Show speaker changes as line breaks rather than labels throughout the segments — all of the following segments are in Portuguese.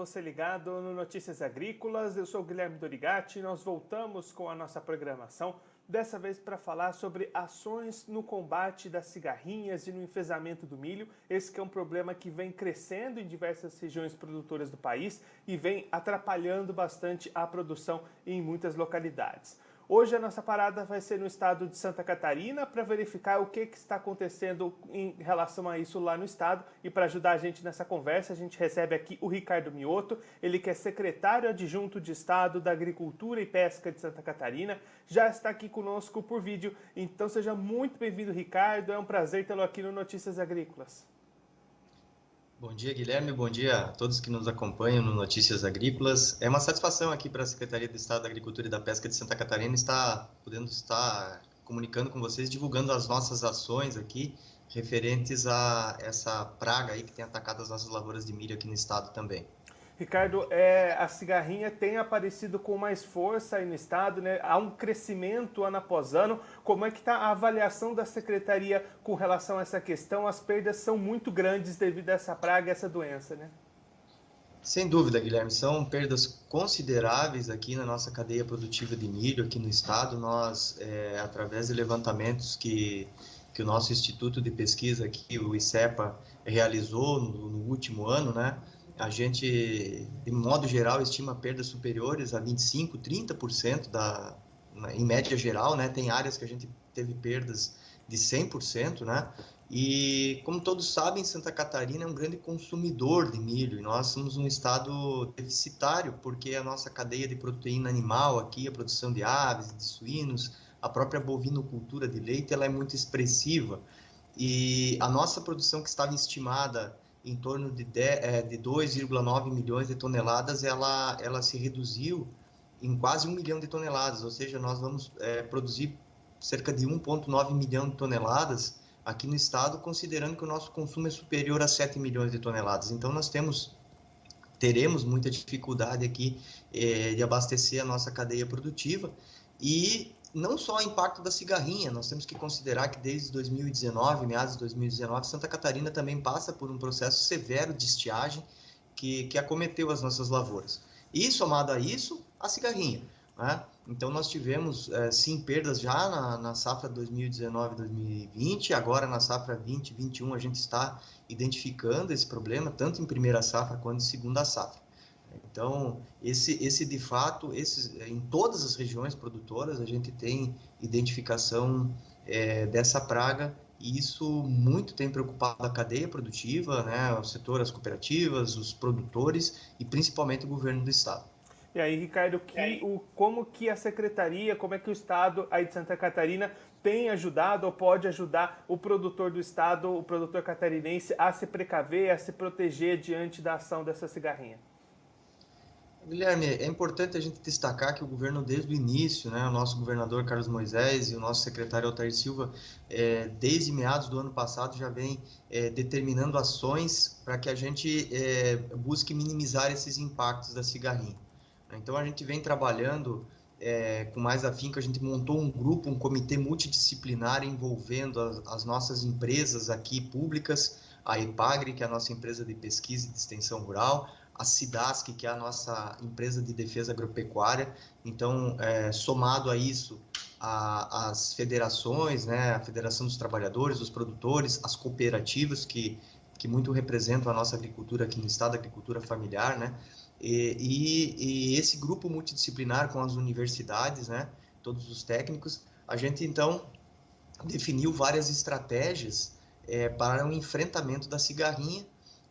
você ligado no Notícias Agrícolas, eu sou o Guilherme Dorigatti e nós voltamos com a nossa programação, dessa vez para falar sobre ações no combate das cigarrinhas e no enfesamento do milho. Esse que é um problema que vem crescendo em diversas regiões produtoras do país e vem atrapalhando bastante a produção em muitas localidades. Hoje a nossa parada vai ser no estado de Santa Catarina para verificar o que está acontecendo em relação a isso lá no estado. E para ajudar a gente nessa conversa, a gente recebe aqui o Ricardo Mioto, ele que é secretário adjunto de Estado da Agricultura e Pesca de Santa Catarina, já está aqui conosco por vídeo. Então seja muito bem-vindo, Ricardo, é um prazer tê-lo aqui no Notícias Agrícolas.
Bom dia, Guilherme. Bom dia a todos que nos acompanham no Notícias Agrícolas. É uma satisfação aqui para a Secretaria do Estado da Agricultura e da Pesca de Santa Catarina podendo estar comunicando com vocês, divulgando as nossas ações aqui, referentes a essa praga aí que tem atacado as nossas lavouras de milho aqui no estado também.
Ricardo, a cigarrinha tem aparecido com mais força aí no estado, né? Há um crescimento ano após ano. Como é que está a avaliação da Secretaria com relação a essa questão? As perdas são muito grandes devido a essa praga, essa doença, né?
Sem dúvida, Guilherme, são perdas consideráveis aqui na nossa cadeia produtiva de milho aqui no estado. Nós, através de levantamentos que o nosso Instituto de Pesquisa aqui, o ICEPA, realizou no último ano, né? A gente, de modo geral, estima perdas superiores a 25%, 30% em média geral, né? Tem áreas que a gente teve perdas de 100%, né? E, como todos sabem, Santa Catarina é um grande consumidor de milho e nós somos um estado deficitário porque a nossa cadeia de proteína animal aqui, a produção de aves, de suínos, a própria bovinocultura de leite, ela é muito expressiva. E a nossa produção, que estava estimada em torno de 2,9 milhões de toneladas, ela se reduziu em quase 1 milhão de toneladas, ou seja, nós vamos produzir cerca de 1,9 milhão de toneladas aqui no estado, considerando que o nosso consumo é superior a 7 milhões de toneladas. Então, nós teremos muita dificuldade aqui de abastecer a nossa cadeia produtiva e não só o impacto da cigarrinha, nós temos que considerar que desde 2019, meados de 2019, Santa Catarina também passa por um processo severo de estiagem que acometeu as nossas lavouras. E, somado a isso, a cigarrinha, né? Então, nós tivemos, sim, perdas já na safra 2019-2020, agora na safra 2021 a gente está identificando esse problema, tanto em primeira safra quanto em segunda safra. Então, esse de fato, em todas as regiões produtoras, a gente tem identificação dessa praga, e isso muito tem preocupado a cadeia produtiva, né, o setor, as cooperativas, os produtores e principalmente o governo do estado.
E aí, Ricardo, como que a Secretaria, como é que o Estado aí de Santa Catarina tem ajudado ou pode ajudar o produtor do estado, o produtor catarinense, a se precaver, a se proteger diante da ação dessa cigarrinha?
Guilherme, é importante a gente destacar que o governo, desde o início, né, o nosso governador Carlos Moisés e o nosso secretário Altair Silva, desde meados do ano passado, já vem determinando ações para que a gente busque minimizar esses impactos da cigarrinha. Então, a gente vem trabalhando com mais afinco. A gente montou um grupo, um comitê multidisciplinar envolvendo as nossas empresas aqui públicas, a EPAGRE, que é a nossa empresa de pesquisa e de extensão rural, a SIDASC, que é a nossa empresa de defesa agropecuária. Então, somado a isso, as federações, né, a Federação dos Trabalhadores, dos Produtores, as cooperativas, que muito representam a nossa agricultura aqui no estado, a agricultura familiar, né? E esse grupo multidisciplinar com as universidades, né, todos os técnicos, a gente, então, definiu várias estratégias para o enfrentamento da cigarrinha,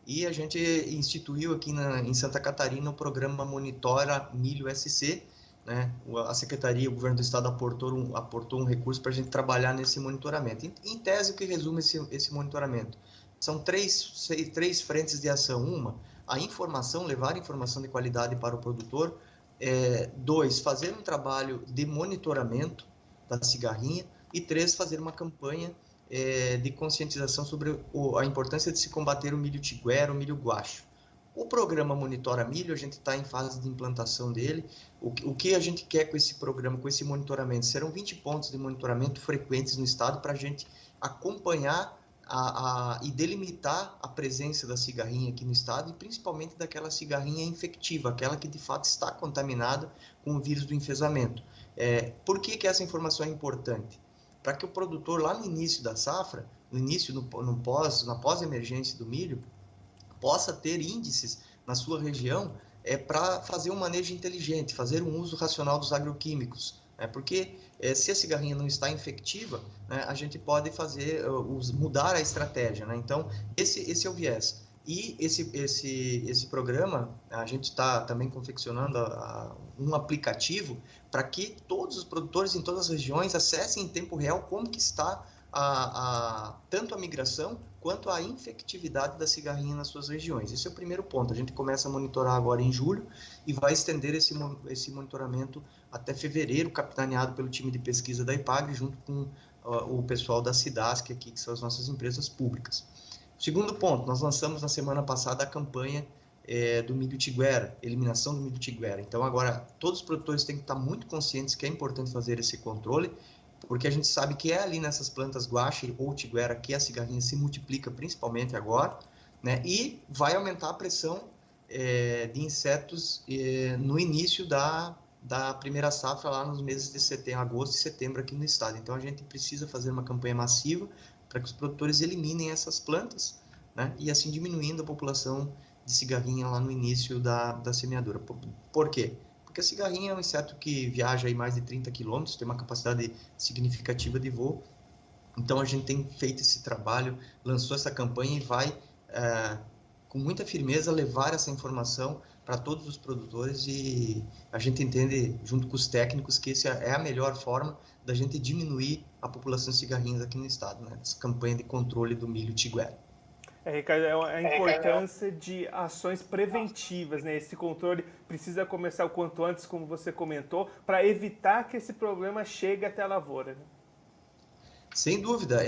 e a gente instituiu aqui em Santa Catarina o programa Monitora Milho SC, né? A Secretaria, o Governo do Estado aportou um recurso para a gente trabalhar nesse monitoramento. Em tese, o que resume esse monitoramento? São três frentes de ação. Uma, a informação, levar informação de qualidade para o produtor. Dois, fazer um trabalho de monitoramento da cigarrinha. E três, fazer uma campanha de conscientização sobre a importância de se combater o milho tiguera, o milho guacho. O programa Monitora Milho, a gente está em fase de implantação dele. O que a gente quer com esse programa, com esse monitoramento? Serão 20 pontos de monitoramento frequentes no estado para a gente acompanhar e delimitar a presença da cigarrinha aqui no estado, e principalmente daquela cigarrinha infectiva, aquela que de fato está contaminada com o vírus do enfesamento. Por que essa informação é importante? Para que o produtor, lá no início da safra, na pós-emergência do milho, possa ter índices na sua região para fazer um manejo inteligente, fazer um uso racional dos agroquímicos. Porque se a cigarrinha não está infectiva, né, a gente pode mudar a estratégia. Né? Então, esse é o viés. E esse programa, a gente está também confeccionando um aplicativo para que todos os produtores em todas as regiões acessem em tempo real como que está tanto a migração quanto a infectividade da cigarrinha nas suas regiões. Esse é o primeiro ponto. A gente começa a monitorar agora em julho e vai estender esse monitoramento até fevereiro, capitaneado pelo time de pesquisa da IPAGRE, junto com o pessoal da SIDASC aqui, que são as nossas empresas públicas. Segundo ponto, nós lançamos na semana passada a campanha do milho tiguera, eliminação do milho tiguera. Então, agora, todos os produtores têm que estar muito conscientes que é importante fazer esse controle, porque a gente sabe que é ali nessas plantas guache ou tiguera que a cigarrinha se multiplica, principalmente agora, né? E vai aumentar a pressão de insetos no início da primeira safra, lá nos meses de setembro, agosto e setembro aqui no estado. Então, a gente precisa fazer uma campanha massiva para que os produtores eliminem essas plantas, né? E assim diminuindo a população de cigarrinha lá no início da semeadura. Por quê? Porque a cigarrinha é um inseto que viaja aí mais de 30 quilômetros, tem uma capacidade significativa de voo. Então, a gente tem feito esse trabalho, lançou essa campanha e vai, com muita firmeza, levar essa informação para todos os produtores, e a gente entende, junto com os técnicos, que essa é a melhor forma da gente diminuir a população de cigarrinhas aqui no estado, né? Essa campanha de controle do milho tiguera.
Ricardo, é a importância de ações preventivas, né? Esse controle precisa começar o quanto antes, como você comentou, para evitar que esse problema chegue até a lavoura, né?
Sem dúvida,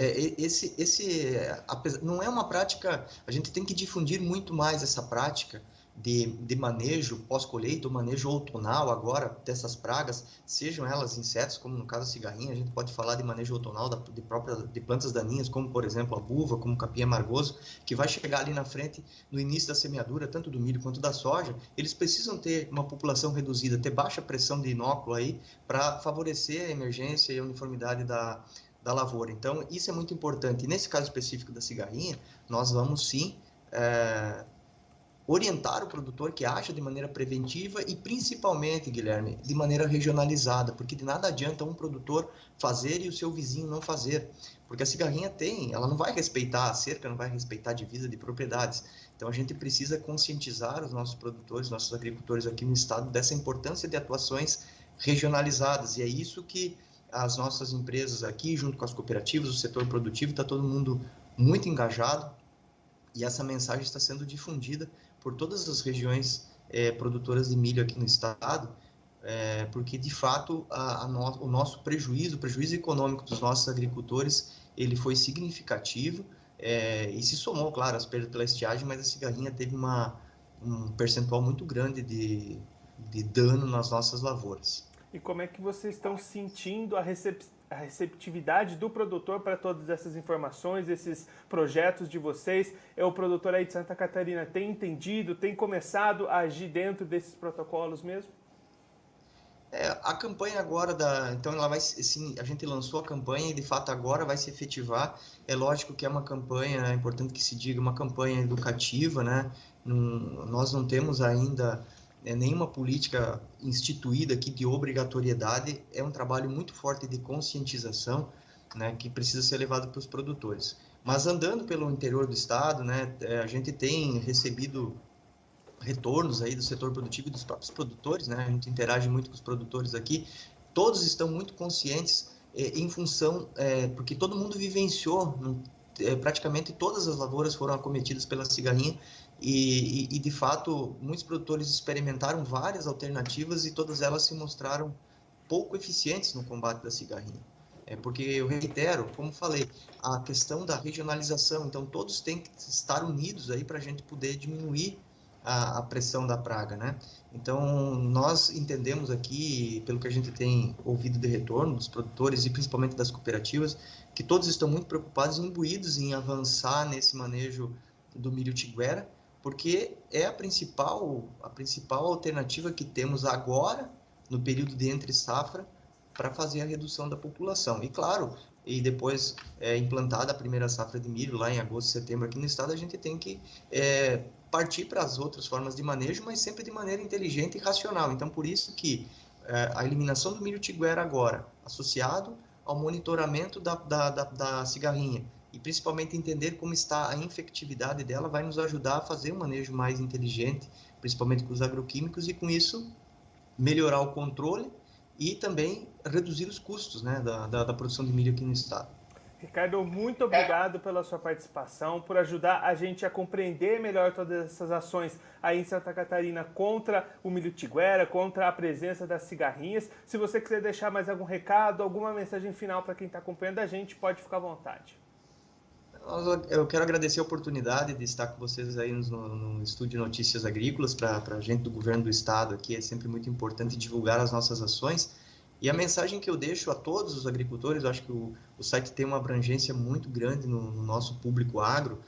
não é uma prática, a gente tem que difundir muito mais essa prática de manejo pós-colheita, o manejo outonal agora dessas pragas, sejam elas insetos, como no caso a cigarrinha, a gente pode falar de manejo outonal de plantas daninhas, como por exemplo a buva, como o capim amargoso, que vai chegar ali na frente, no início da semeadura, tanto do milho quanto da soja. Eles precisam ter uma população reduzida, ter baixa pressão de inóculo aí, para favorecer a emergência e a uniformidade da lavoura. Então, isso é muito importante. E nesse caso específico da cigarrinha, nós vamos sim orientar o produtor que aja de maneira preventiva e principalmente, Guilherme, de maneira regionalizada, porque de nada adianta um produtor fazer e o seu vizinho não fazer, porque a cigarrinha ela não vai respeitar a cerca, não vai respeitar a divisa de propriedades. Então a gente precisa conscientizar os nossos produtores, nossos agricultores aqui no estado dessa importância de atuações regionalizadas, e é isso que as nossas empresas aqui, junto com as cooperativas, o setor produtivo, está todo mundo muito engajado, e essa mensagem está sendo difundida por todas as regiões produtoras de milho aqui no estado, porque de fato o nosso prejuízo econômico dos nossos agricultores, ele foi significativo, e se somou, claro, as perdas pela estiagem, mas a cigarrinha teve um percentual muito grande de dano nas nossas lavouras.
E como é que vocês estão sentindo a receptividade do produtor para todas essas informações, esses projetos de vocês? O produtor aí de Santa Catarina tem entendido, tem começado a agir dentro desses protocolos mesmo?
A campanha agora, então a gente lançou a campanha e de fato agora vai se efetivar. É lógico que é uma campanha, é importante que se diga, uma campanha educativa, né? Nós não temos ainda nenhuma política instituída aqui de obrigatoriedade. É um trabalho muito forte de conscientização, né, que precisa ser levado para os produtores. Mas andando pelo interior do estado, né, a gente tem recebido retornos aí do setor produtivo e dos próprios produtores, né? A gente interage muito com os produtores aqui. Todos estão muito conscientes em função, porque todo mundo vivenciou, praticamente todas as lavouras foram acometidas pela cigarrinha, e de fato muitos produtores experimentaram várias alternativas e todas elas se mostraram pouco eficientes no combate da cigarrinha. Porque eu reitero, como falei, a questão da regionalização, então todos têm que estar unidos aí para a gente poder diminuir a pressão da praga, né? Então, nós entendemos aqui, pelo que a gente tem ouvido de retorno dos produtores e principalmente das cooperativas, que todos estão muito preocupados e imbuídos em avançar nesse manejo do milho tiguera, porque é a principal alternativa que temos agora, no período de entre-safra, para fazer a redução da população. E claro, e depois implantada a primeira safra de milho lá em agosto, setembro aqui no estado, a gente tem que partir para as outras formas de manejo, mas sempre de maneira inteligente e racional. Então, por isso que a eliminação do milho tiguera agora, associado ao monitoramento da cigarrinha, e principalmente entender como está a infectividade dela, vai nos ajudar a fazer um manejo mais inteligente, principalmente com os agroquímicos, e com isso melhorar o controle e também reduzir os custos, né, da produção de milho aqui no estado.
Ricardo, muito obrigado pela sua participação, por ajudar a gente a compreender melhor todas essas ações aí em Santa Catarina contra o milho tiguera, contra a presença das cigarrinhas. Se você quiser deixar mais algum recado, alguma mensagem final para quem está acompanhando a gente, pode ficar à vontade.
Eu quero agradecer a oportunidade de estar com vocês aí no Estúdio Notícias Agrícolas. Para a gente do governo do estado aqui é sempre muito importante divulgar as nossas ações. E a mensagem que eu deixo a todos os agricultores, eu acho que o site tem uma abrangência muito grande no nosso público agro,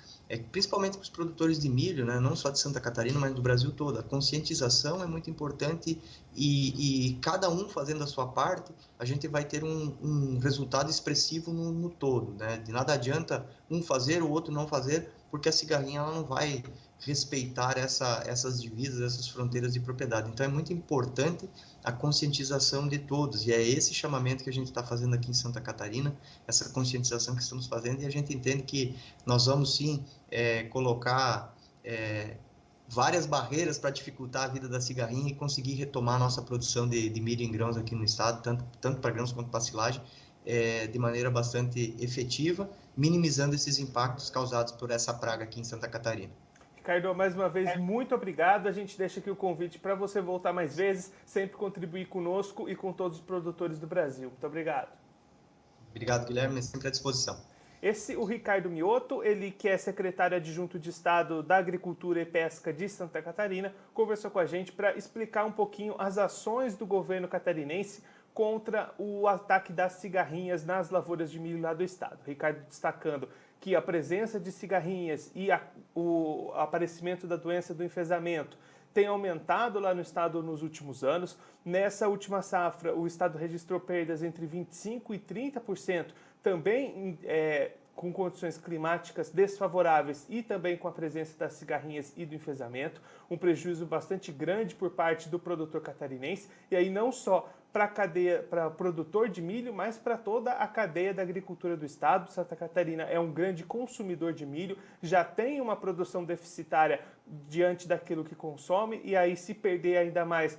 principalmente para os produtores de milho, né? Não só de Santa Catarina, mas do Brasil todo. A conscientização é muito importante e cada um fazendo a sua parte, a gente vai ter um resultado expressivo no todo, né? De nada adianta um fazer, o outro não fazer, porque a cigarrinha ela não vai respeitar essas divisas, essas fronteiras de propriedade. Então é muito importante a conscientização de todos, e é esse chamamento que a gente está fazendo aqui em Santa Catarina, essa conscientização que estamos fazendo, e a gente entende que nós vamos sim colocar várias barreiras para dificultar a vida da cigarrinha e conseguir retomar a nossa produção de milho em grãos aqui no estado, tanto para grãos quanto para silagem, de maneira bastante efetiva, minimizando esses impactos causados por essa praga aqui em Santa Catarina.
Ricardo, mais uma vez, muito obrigado. A gente deixa aqui o convite para você voltar mais vezes, sempre contribuir conosco e com todos os produtores do Brasil. Muito obrigado.
Obrigado, Guilherme, sempre à disposição.
O Ricardo Mioto, ele que é secretário adjunto de Estado da Agricultura e Pesca de Santa Catarina, conversou com a gente para explicar um pouquinho as ações do governo catarinense contra o ataque das cigarrinhas nas lavouras de milho lá do estado. Ricardo destacando que a presença de cigarrinhas e o aparecimento da doença do enfezamento tem aumentado lá no estado nos últimos anos. Nessa última safra, o estado registrou perdas entre 25% e 30%, também com condições climáticas desfavoráveis e também com a presença das cigarrinhas e do enfezamento, um prejuízo bastante grande por parte do produtor catarinense, e aí não só para o produtor de milho, mas para toda a cadeia da agricultura do estado. Santa Catarina é um grande consumidor de milho, já tem uma produção deficitária diante daquilo que consome, e aí se perder ainda mais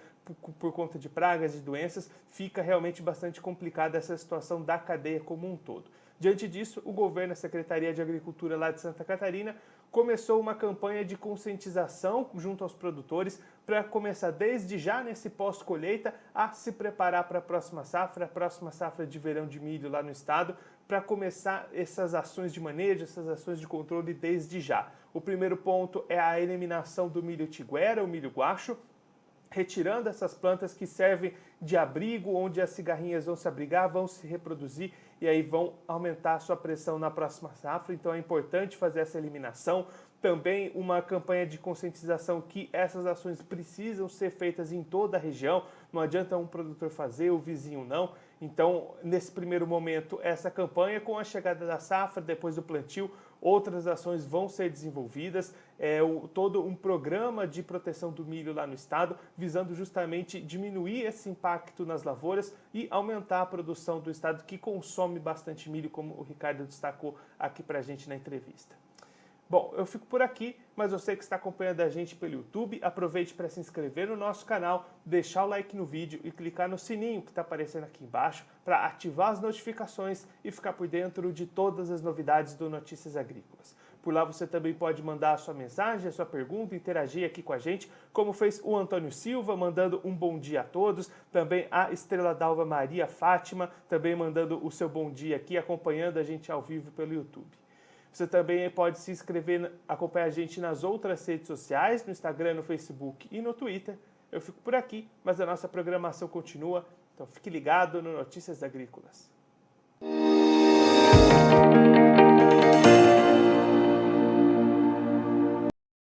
por conta de pragas e doenças, fica realmente bastante complicada essa situação da cadeia como um todo. Diante disso, o governo, a Secretaria de Agricultura lá de Santa Catarina, começou uma campanha de conscientização junto aos produtores para começar desde já nesse pós-colheita a se preparar para a próxima safra de verão de milho lá no estado, para começar essas ações de manejo, essas ações de controle desde já. O primeiro ponto é a eliminação do milho tiguera, o milho guacho, retirando essas plantas que servem de abrigo, onde as cigarrinhas vão se abrigar, vão se reproduzir e aí vão aumentar a sua pressão na próxima safra. Então é importante fazer essa eliminação. Também uma campanha de conscientização que essas ações precisam ser feitas em toda a região. Não adianta um produtor fazer, o vizinho não. Então, nesse primeiro momento, essa campanha, com a chegada da safra, depois do plantio, outras ações vão ser desenvolvidas, todo um programa de proteção do milho lá no estado, visando justamente diminuir esse impacto nas lavouras e aumentar a produção do estado, que consome bastante milho, como o Ricardo destacou aqui para a gente na entrevista. Bom, eu fico por aqui, mas você que está acompanhando a gente pelo YouTube, aproveite para se inscrever no nosso canal, deixar o like no vídeo e clicar no sininho que está aparecendo aqui embaixo para ativar as notificações e ficar por dentro de todas as novidades do Notícias Agrícolas. Por lá você também pode mandar a sua mensagem, a sua pergunta, interagir aqui com a gente, como fez o Antônio Silva, mandando um bom dia a todos, também a Estrela d'Alva Maria Fátima, também mandando o seu bom dia aqui, acompanhando a gente ao vivo pelo YouTube. Você também pode se inscrever, acompanhar a gente nas outras redes sociais, no Instagram, no Facebook e no Twitter. Eu fico por aqui, mas a nossa programação continua, então fique ligado no Notícias Agrícolas.